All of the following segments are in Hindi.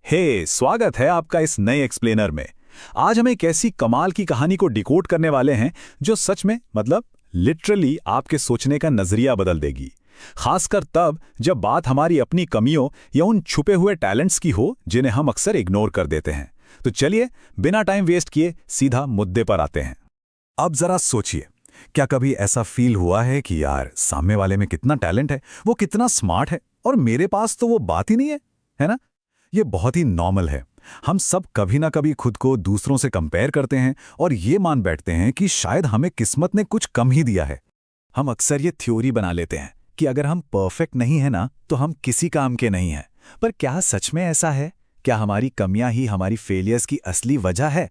स्वागत है आपका इस नए एक्सप्लेनर में। आज हम एक ऐसी कमाल की कहानी को डिकोड करने वाले हैं जो सच में लिटरली आपके सोचने का नजरिया बदल देगी। खासकर तब जब बात हमारी अपनी कमियों या उन छुपे हुए टैलेंट्स की हो जिन्हें हम अक्सर इग्नोर कर देते हैं। तो चलिए बिना टाइम वेस्ट किए सीधा मुद्दे पर आते हैं। अब जरा सोचिए, क्या कभी ऐसा फील हुआ है कि यार सामने वाले में कितना टैलेंट है, वो कितना स्मार्ट है और मेरे पास तो वो बात ही नहीं है ना? ये बहुत ही नॉर्मल है। हम सब कभी ना कभी खुद को दूसरों से कंपेयर करते हैं और ये मान बैठते हैं कि शायद हमें किस्मत ने कुछ कम ही दिया है। हम अक्सर ये थ्योरी बना लेते हैं कि अगर हम परफेक्ट नहीं है ना तो हम किसी काम के नहीं हैं। पर क्या सच में ऐसा है? क्या हमारी कमियां ही हमारी फेलियर्स की असली वजह है?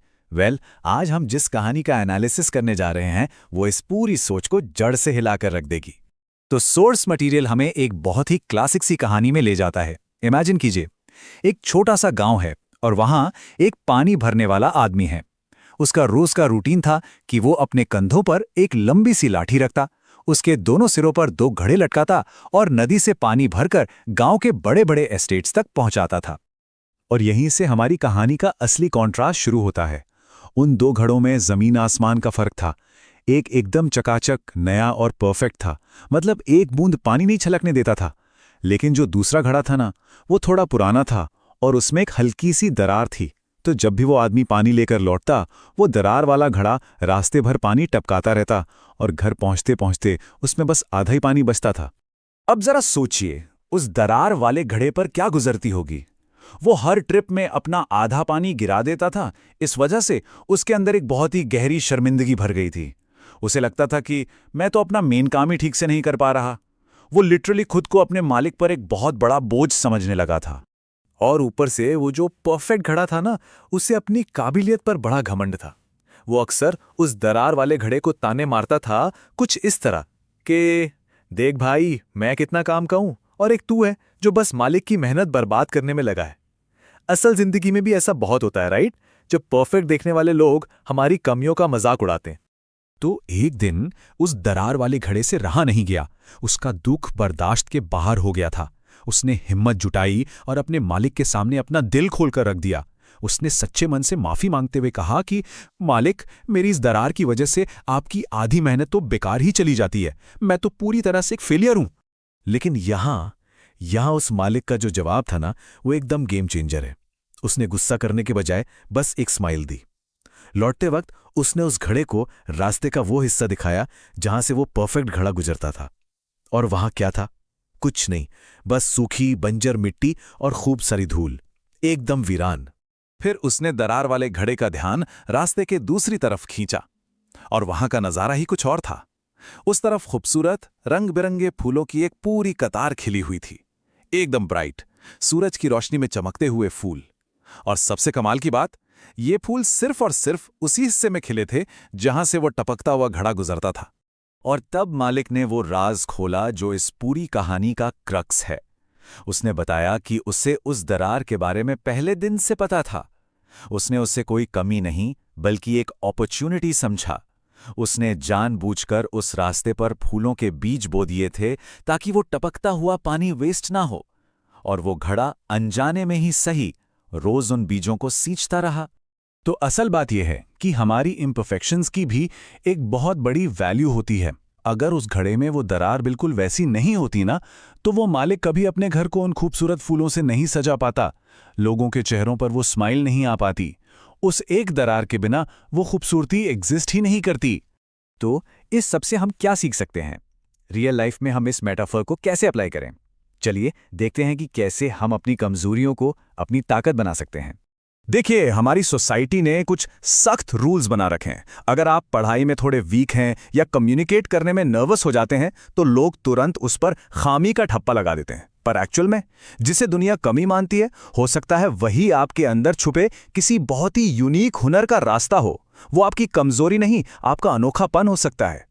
आज हम जिस कहानी का एनालिसिस करने जा रहे हैं वो इस पूरी सोच को जड़ से हिलाकर रख देगी। तो सोर्स मटेरियल हमें एक बहुत ही क्लासिक सी कहानी में ले जाता है। इमेजिन कीजिए, एक छोटा सा गांव है और वहां एक पानी भरने वाला आदमी है। उसका रोज का रूटीन था कि वो अपने कंधों पर एक लंबी सी लाठी रखता, उसके दोनों सिरों पर 2 घड़े लटकाता और नदी से पानी भरकर गांव के बड़े बड़े एस्टेट्स तक पहुंचाता था। और यहीं से हमारी कहानी का असली कॉन्ट्रास्ट शुरू होता है। उन 2 घड़ों में जमीन आसमान का फर्क था। एक एकदम चकाचक नया और परफेक्ट था, मतलब एक बूंद पानी नहीं छलकने देता था। लेकिन जो दूसरा घड़ा था ना, वो थोड़ा पुराना था और उसमें एक हल्की सी दरार थी। तो जब भी वो आदमी पानी लेकर लौटता, वो दरार वाला घड़ा रास्ते भर पानी टपकाता रहता और घर पहुंचते पहुंचते उसमें बस आधा ही पानी बचता था। अब जरा सोचिए, उस दरार वाले घड़े पर क्या गुजरती होगी। वो हर ट्रिप में अपना आधा पानी गिरा देता था। इस वजह से उसके अंदर एक बहुत ही गहरी शर्मिंदगी भर गई थी। उसे लगता था कि मैं तो अपना मेन काम ही ठीक से नहीं कर पा रहा। वो लिटरली खुद को अपने मालिक पर एक बहुत बड़ा बोझ समझने लगा था। और ऊपर से वो जो परफेक्ट घड़ा था ना, उसे अपनी काबिलियत पर बड़ा घमंड था। वो अक्सर उस दरार वाले घड़े को ताने मारता था, कुछ इस तरह कि देख भाई, मैं कितना काम का हूं और एक तू है जो बस मालिक की मेहनत बर्बाद करने में लगा है। असल जिंदगी में भी ऐसा बहुत होता है, राइट? जब परफेक्ट देखने वाले लोग हमारी कमियों का मजाक उड़ाते हैं। तो एक दिन उस दरार वाले घड़े से रहा नहीं गया। उसका दुख बर्दाश्त के बाहर हो गया था। उसने हिम्मत जुटाई और अपने मालिक के सामने अपना दिल खोलकर रख दिया। उसने सच्चे मन से माफी मांगते हुए कहा कि मालिक, मेरी इस दरार की वजह से आपकी आधी मेहनत तो बेकार ही चली जाती है। मैं तो पूरी तरह से एक फेलियर हूं। लेकिन यहां उस मालिक का जो जवाब था ना, वो एकदम गेम चेंजर है। उसने गुस्सा करने के बजाय बस एक स्माइल दी। लौटते वक्त उसने उस घड़े को रास्ते का वो हिस्सा दिखाया जहां से वो परफेक्ट घड़ा गुजरता था। और वहां क्या था? कुछ नहीं, बस सूखी बंजर मिट्टी और खूब सारी धूल, एकदम वीरान। फिर उसने दरार वाले घड़े का ध्यान रास्ते के दूसरी तरफ खींचा और वहां का नजारा ही कुछ और था। उस तरफ खूबसूरत रंग बिरंगे फूलों की एक पूरी कतार खिली हुई थी, एकदम ब्राइट, सूरज की रोशनी में चमकते हुए फूल। और सबसे कमाल की बात, ये फूल सिर्फ और सिर्फ उसी हिस्से में खिले थे जहां से वो टपकता हुआ घड़ा गुजरता था। और तब मालिक ने वो राज खोला जो इस पूरी कहानी का क्रक्स है। उसने बताया कि उसे उस दरार के बारे में पहले दिन से पता था। उसने उसे कोई कमी नहीं बल्कि एक अपॉर्चुनिटी समझा। उसने जानबूझकर उस रास्ते पर फूलों के बीज बो दिए थे ताकि वो टपकता हुआ पानी वेस्ट ना हो। और वो घड़ा अनजाने में ही सही रोज उन बीजों को सींचता रहा। तो असल बात यह है कि हमारी इम्परफेक्शंस की भी एक बहुत बड़ी वैल्यू होती है। अगर उस घड़े में वो दरार बिल्कुल वैसी नहीं होती ना, तो वो मालिक कभी अपने घर को उन खूबसूरत फूलों से नहीं सजा पाता, लोगों के चेहरों पर वो स्माइल नहीं आ पाती। उस एक दरार के बिना वो खूबसूरती एग्जिस्ट ही नहीं करती। तो इस सब से हम क्या सीख सकते हैं? रियल लाइफ में हम इस मेटाफर को कैसे अप्लाई करें? चलिए देखते हैं कि कैसे हम अपनी कमजोरियों को अपनी ताकत बना सकते हैं। देखिए, हमारी सोसाइटी ने कुछ सख्त रूल्स बना रखे हैं। अगर आप पढ़ाई में थोड़े वीक हैं या कम्युनिकेट करने में नर्वस हो जाते हैं तो लोग तुरंत उस पर खामी का ठप्पा लगा देते हैं। पर एक्चुअल में जिसे दुनिया कमी मानती है, हो सकता है वही आपके अंदर छुपे किसी बहुत ही यूनिक हुनर का रास्ता हो। वो आपकी कमजोरी नहीं, आपका अनोखापन हो सकता है।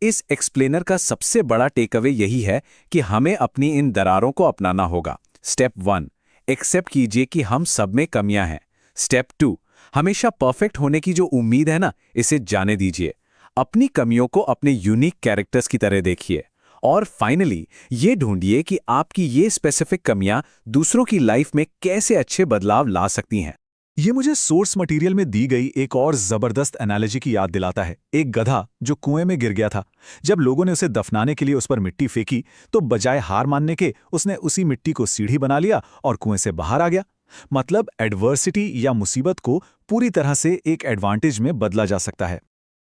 इस एक्सप्लेनर का सबसे बड़ा टेकअवे यही है कि हमें अपनी इन दरारों को अपनाना होगा। स्टेप 1, एक्सेप्ट कीजिए कि हम सब में कमियां हैं। स्टेप 2, हमेशा परफेक्ट होने की जो उम्मीद है ना, इसे जाने दीजिए। अपनी कमियों को अपने यूनिक कैरेक्टर्स की तरह देखिए। और फाइनली ये ढूंढिए कि आपकी ये स्पेसिफिक कमियां दूसरों की लाइफ में कैसे अच्छे बदलाव ला सकती हैं। ये मुझे सोर्स मटेरियल में दी गई एक और जबरदस्त एनालॉजी की याद दिलाता है। एक गधा जो कुएं में गिर गया था। जब लोगों ने उसे दफनाने के लिए उस पर मिट्टी फेंकी तो बजाय हार मानने के उसने उसी मिट्टी को सीढ़ी बना लिया और कुएं से बाहर आ गया। मतलब एडवर्सिटी या मुसीबत को पूरी तरह से एक एडवांटेज में बदला जा सकता है।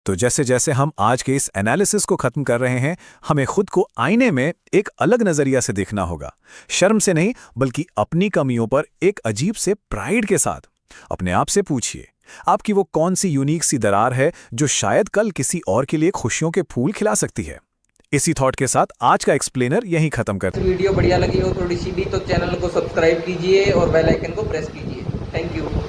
तो जैसे जैसे हम आज के इस एनालिसिस को खत्म कर रहे हैं, हमें खुद को आईने में एक अलग नजरिया से देखना होगा। शर्म से नहीं, बल्कि अपनी कमियों पर एक अजीब से प्राइड के साथ। अपने आप से पूछिए, आपकी वो कौन सी यूनिक सी दरार है जो शायद कल किसी और के लिए खुशियों के फूल खिला सकती है। इसी थॉट के साथ आज का एक्सप्लेनर यहीं खत्म करते हैं। वीडियो बढ़िया लगी हो थोड़ी सी भी तो चैनल को सब्सक्राइब कीजिए और बेल आइकन को प्रेस कीजिए। Thank you.